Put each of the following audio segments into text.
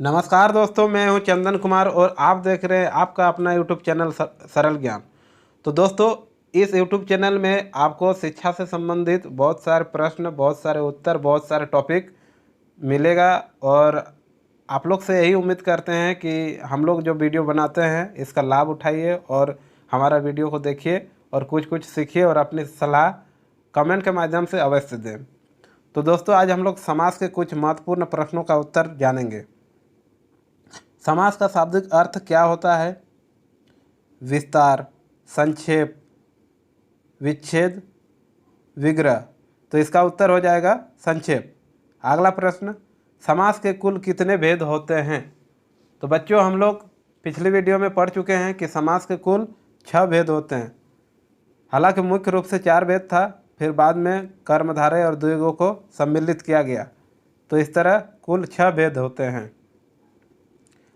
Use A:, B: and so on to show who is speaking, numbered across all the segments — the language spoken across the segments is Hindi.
A: नमस्कार दोस्तों, मैं हूं चंदन कुमार और आप देख रहे हैं आपका अपना यूट्यूब चैनल सरल ज्ञान। तो दोस्तों, इस यूट्यूब चैनल में आपको शिक्षा से संबंधित बहुत सारे प्रश्न, बहुत सारे उत्तर, बहुत सारे टॉपिक मिलेगा। और आप लोग से यही उम्मीद करते हैं कि हम लोग जो वीडियो बनाते हैं इसका लाभ उठाइए और हमारा वीडियो को देखिए और कुछ कुछ सीखिए और अपनी सलाह कमेंट के माध्यम से अवश्य दें। तो दोस्तों, आज हम लोग समाज के कुछ महत्वपूर्ण प्रश्नों का उत्तर जानेंगे। समास का शाब्दिक अर्थ क्या होता है? विस्तार, संक्षेप, विच्छेद, विग्रह। तो इसका उत्तर हो जाएगा संक्षेप। अगला प्रश्न, समास के कुल कितने भेद होते हैं? तो बच्चों, हम लोग पिछली वीडियो में पढ़ चुके हैं कि समास के कुल 6 भेद होते हैं। हालांकि मुख्य रूप से 4 भेद था, फिर बाद में कर्मधारय और द्विगु को सम्मिलित किया गया। तो इस तरह कुल 6 भेद होते हैं।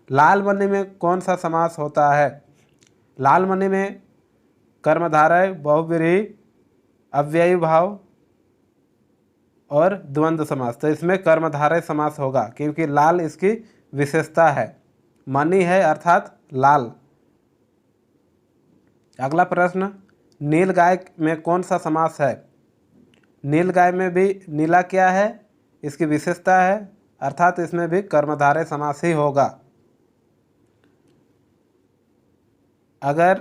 A: लाल मनी में कौन सा समास होता है? लाल मनी में कर्मधारय, बहुव्रीहि, अव्ययी भाव और द्वंद्व समास। तो इसमें कर्मधारय समास होगा क्योंकि लाल इसकी विशेषता है। मनी है अर्थात लाल। अगला प्रश्न, नील गाय में कौन सा समास है? नील गाय में भी नीला क्या है? इसकी विशेषता है अर्थात इसमें भी कर्मधारय समास ही होगा। अगर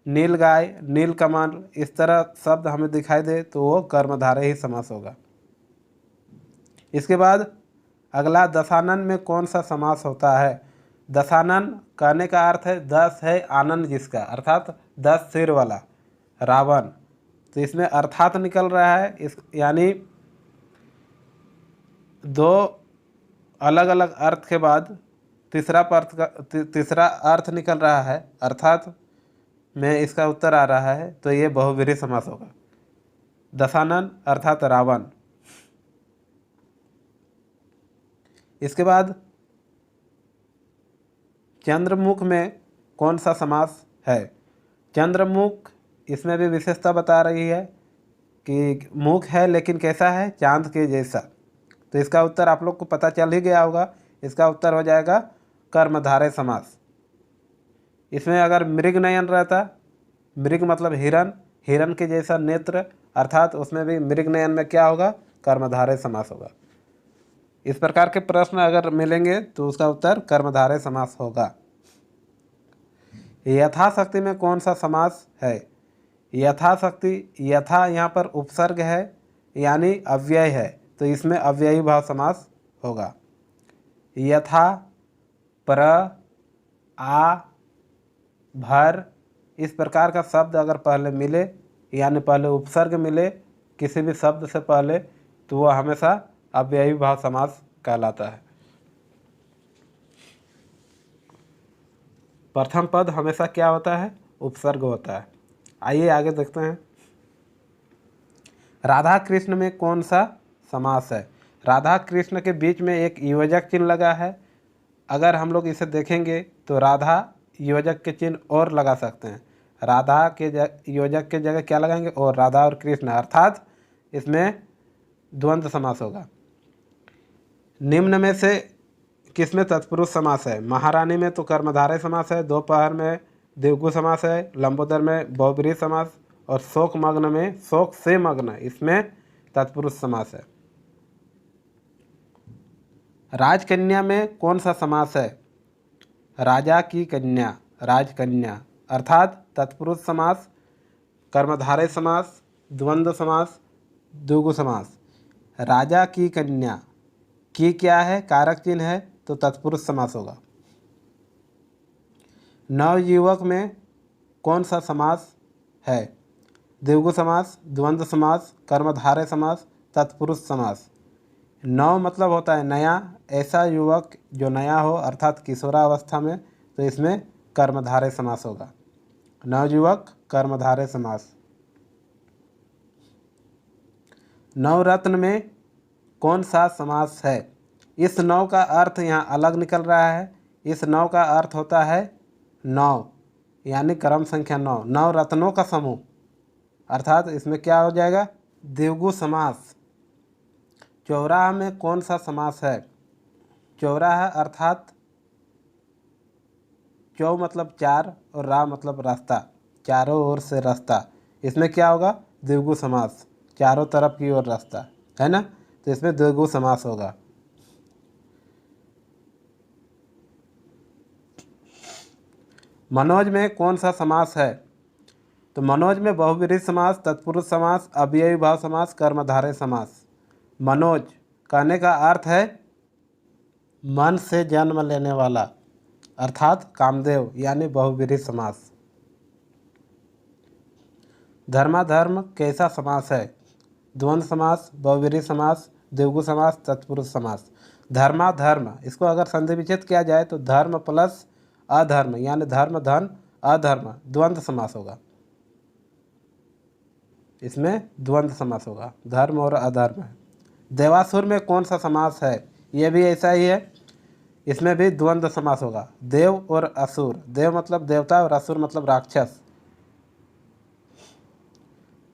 A: नील गाय, नील कमल इस तरह शब्द हमें दिखाई दे तो वो कर्मधारय ही समास होगा। इसके बाद अगला, दशानन में कौन सा समास होता है? दशानन कहने का अर्थ है 10 है आनंद जिसका, अर्थात 10 सिर वाला रावण। तो इसमें अर्थात निकल रहा है इस, यानी दो अलग अलग अर्थ के बाद तीसरा अर्थ निकल रहा है, अर्थात में इसका उत्तर आ रहा है। तो ये बहुव्रीहि समास होगा। दशानन अर्थात रावण। इसके बाद चंद्रमुख में कौन सा समास है? चंद्रमुख, इसमें भी विशेषता बता रही है कि मुख है लेकिन कैसा है? चांद के जैसा। तो इसका उत्तर आप लोग को पता चल ही गया होगा। इसका उत्तर हो जाएगा कर्मधारय समास। इसमें अगर मृग नयन रहता, मृग मतलब हिरण, हिरण के जैसा नेत्र, अर्थात उसमें भी मृग नयन में क्या होगा? कर्मधारय समास होगा। इस प्रकार के प्रश्न अगर मिलेंगे तो उसका उत्तर कर्मधारय समास होगा। यथाशक्ति में कौन सा समास है? यथाशक्ति, यथा यहाँ पर उपसर्ग है यानी अव्यय है, तो इसमें अव्ययी भाव समास होगा। यथा, पर, आ, भर इस प्रकार का शब्द अगर पहले मिले यानी पहले उपसर्ग मिले किसी भी शब्द से पहले, तो वह हमेशा अव्ययी भाव समास कहलाता है। प्रथम पद हमेशा क्या होता है? उपसर्ग होता है। आइए आगे देखते हैं। राधा कृष्ण में कौन सा समास है? राधा कृष्ण के बीच में एक योजक चिन्ह लगा है। अगर हम लोग इसे देखेंगे तो राधा योजक के चिन्ह और लगा सकते हैं। राधा के योजक के जगह क्या लगाएंगे? और राधा और कृष्ण, अर्थात इसमें द्वंद्व समास होगा। निम्न में से किसमें तत्पुरुष समास है? महारानी में तो कर्मधारय समास है, दोपहर में द्विगु समास है, लंबोदर में बहुव्रीहि समास और शोक मग्न में शोक से मग्न, इसमें तत्पुरुष समास है। राजकन्या में कौन सा समास है? राजा की कन्या, राजकन्या, अर्थात तत्पुरुष समास, कर्मधारय समास, द्वंद्व समास, द्विगु समास। राजा की कन्या, की क्या है? कारक चिन्ह है, तो तत्पुरुष समास होगा। नवयुवक में कौन सा समास है? द्विगु समास, द्वंद्व समास, कर्मधारय समास, तत्पुरुष समास। नव मतलब होता है नया, ऐसा युवक जो नया हो अर्थात किशोरावस्था में, तो इसमें कर्मधारय समास होगा। नवयुवक, कर्मधारय समास। नवरत्न में कौन सा समास है? इस नव का अर्थ यहाँ अलग निकल रहा है। इस नव का अर्थ होता है 9 यानी क्रम संख्या 9, 9 रत्नों का समूह, अर्थात इसमें क्या हो जाएगा? द्विगु समास। चौराहा में कौन सा समास है? चौराहा अर्थात चौ मतलब चार और राह मतलब रास्ता, चारों ओर से रास्ता। इसमें क्या होगा? द्विगु समास, चारों तरफ की ओर रास्ता, है ना। तो इसमें द्विगु समास होगा। मनोज में कौन सा समास है? तो मनोज में बहुव्रीहि समास, तत्पुरुष समास, अव्ययी भाव समास, कर्मधारय समास। मनोज कहने का अर्थ है मन से जन्म लेने वाला, अर्थात कामदेव, यानी बहुव्रीहि समास। धर्माधर्म कैसा समास है? द्वंद्व समास, बहुव्रीहि समास, द्विगु समास, तत्पुरुष समास। धर्माधर्म, इसको अगर संधि विच्छेद किया जाए तो धर्म प्लस अधर्म, यानी धर्म धन अधर्म, द्वंद्व समास होगा। इसमें द्वंद्व समास होगा, धर्म और अधर्म है। देवासुर में कौन सा समास है? ये भी ऐसा ही है, इसमें भी द्वंद्व समास होगा। देव और असुर, देव मतलब देवता और असुर मतलब राक्षस।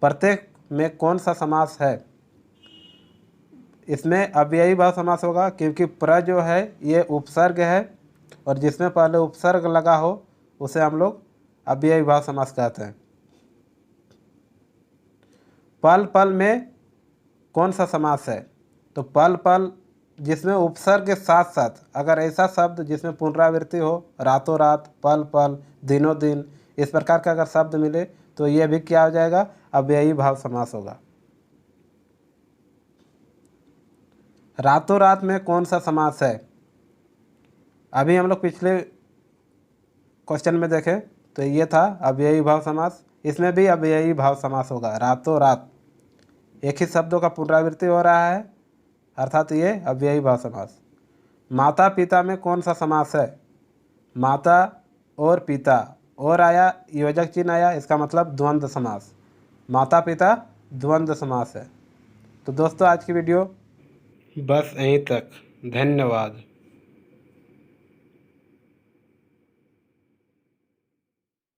A: प्रत्येक में कौन सा समास है? इसमें अव्ययी भाव समास होगा, क्योंकि प्र जो है ये उपसर्ग है और जिसमें पहले उपसर्ग लगा हो उसे हम लोग अव्ययी भाव समास कहते हैं। पल पल में कौन सा समास है? तो पल पल जिसमें उपसर्ग के साथ साथ अगर ऐसा शब्द जिसमें पुनरावृत्ति हो, रातों रात, पल पल, दिनों दिन, इस प्रकार का अगर शब्द मिले तो यह भी क्या हो जाएगा? अव्ययी भाव समास होगा। रातों रात में कौन सा समास है? अभी हम लोग पिछले क्वेश्चन में देखें तो ये था अव्ययी भाव समास, इसमें भी अव्ययी भाव समास होगा। रातों रात एक ही शब्दों का पुनरावृत्ति हो रहा है, अर्थात ये अव्ययी भाव समास। माता पिता में कौन सा समास है? माता और पिता और आया, योजक चिन्ह आया, इसका मतलब द्वंद्व समास। माता पिता द्वंद्व समास है। तो दोस्तों आज की वीडियो बस यहीं तक। धन्यवाद।